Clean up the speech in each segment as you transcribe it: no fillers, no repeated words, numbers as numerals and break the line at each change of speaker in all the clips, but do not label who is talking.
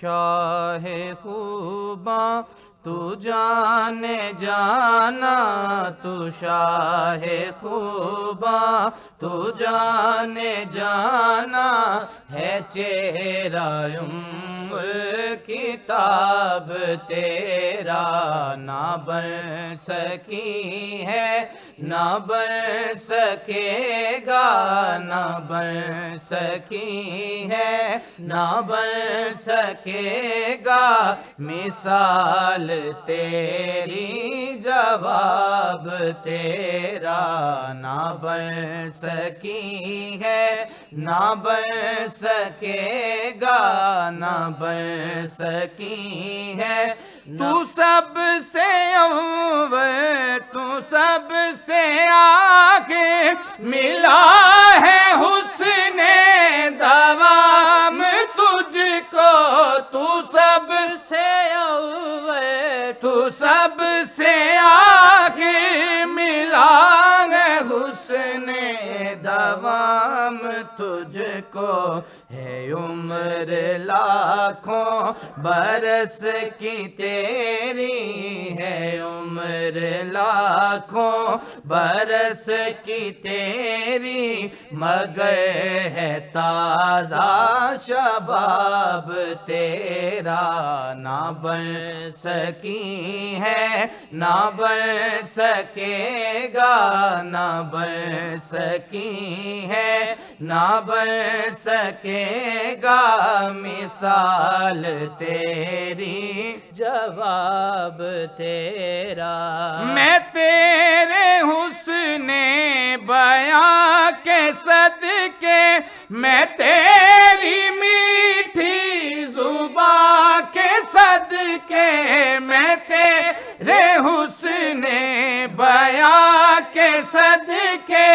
شاہ خوباں تو جانے جانا، تو شاہ خوباں تو جانے جانا، ہے چہرہ کتاب تیرا نہ بن سکی ہے، نہ بن سکے گا، نہ بن سکی ہے، نہ بن سکے گا مثال تیری، جواب تیرا نہ بن سکی ہے، نہ بن سکے گا، نہ بن سکی ہے۔ تو سب سے اول، تو سب سے آخر، ملا ہے حسن دوام تجھ کو، تو سب سے اول، تو سب سے آخر، ملا ہے حسن دوام تجھ کو، ہے عمر لاکھوں برس کی تیری، ہے عمر لاکھوں برس کی تیری، مگر ہے تازہ شباب تیرا نہ بن سکی ہے، نہ بن سکے گا، نہ بن سکی ہے، نہ بن سکے گا مثال تیری، جواب تیرا۔ میں تیرے حسن بیاں کے صدقے، میں تیری میٹھی زبان کے صدقے، میں تیرے حسن بیاں کے صدقے،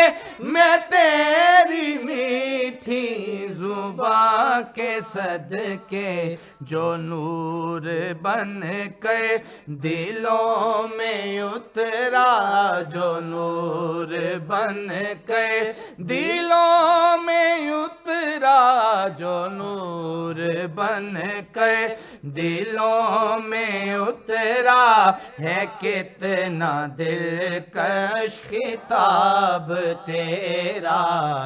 میں تیری میٹھی زبان کے صدقے، جو نور بن کر دلوں میں اترا، جو نور بن کر دلوں میں اترا، جو نور بن کر دلوں میں اترا، ہے کتنا دلکش خطاب تیرا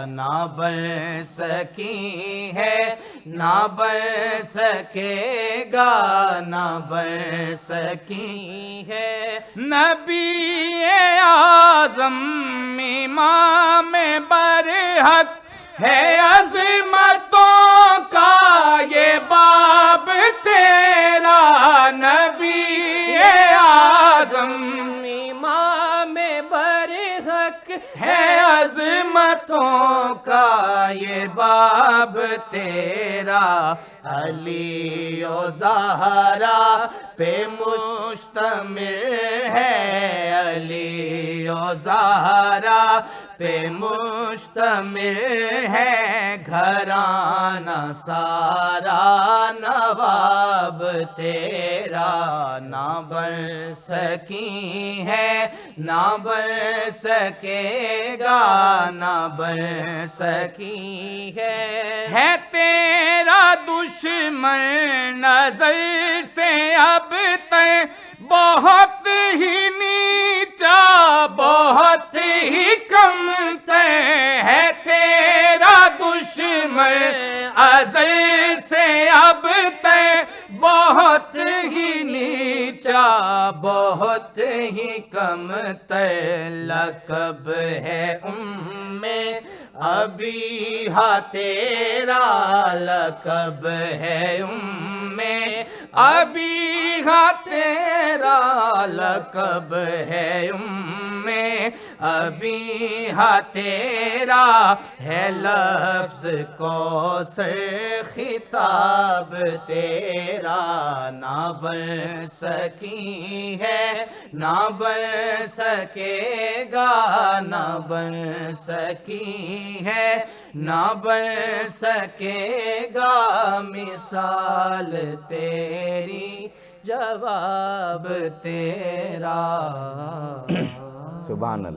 نہ بن سکی ہے، نہ بن سکے گا، نہ بن سکی ہے۔ نبی اعظم امام برحق ہے عظمتوں کا یہ باب تیرا، نبی اعظم امام برحق ہے عظمتوں کا یہ باب تیرا، علی و زہرا پہ مشتمل ہے، علی و زہرا پہ مشتمل ہے، گھرانہ سارا نواب تیرا نہ بن سکی ہے، نہ بن سکے گا، نہ بن سکی ہے تیرا دشمن نظر سے اب تک بہت ہی نیچا، بہت ہی کم تر ہے تیرا دشمن ازل سے اب تک بہت ہی نیچا، بہت ہی کم تر، لقب ہے ابی ہا تیرا، لقب ہے ابی ہا تیرا، لقب ہے ابی ہا تیرا، ہے لفظ کوثر خطاب تیرا نہ بن سکی ہے، نہ بن سکے گا، نہ بن سکی ہے، نہ بن سکے گا مثال تیری، جواب تیرا۔
سبحان اللہ۔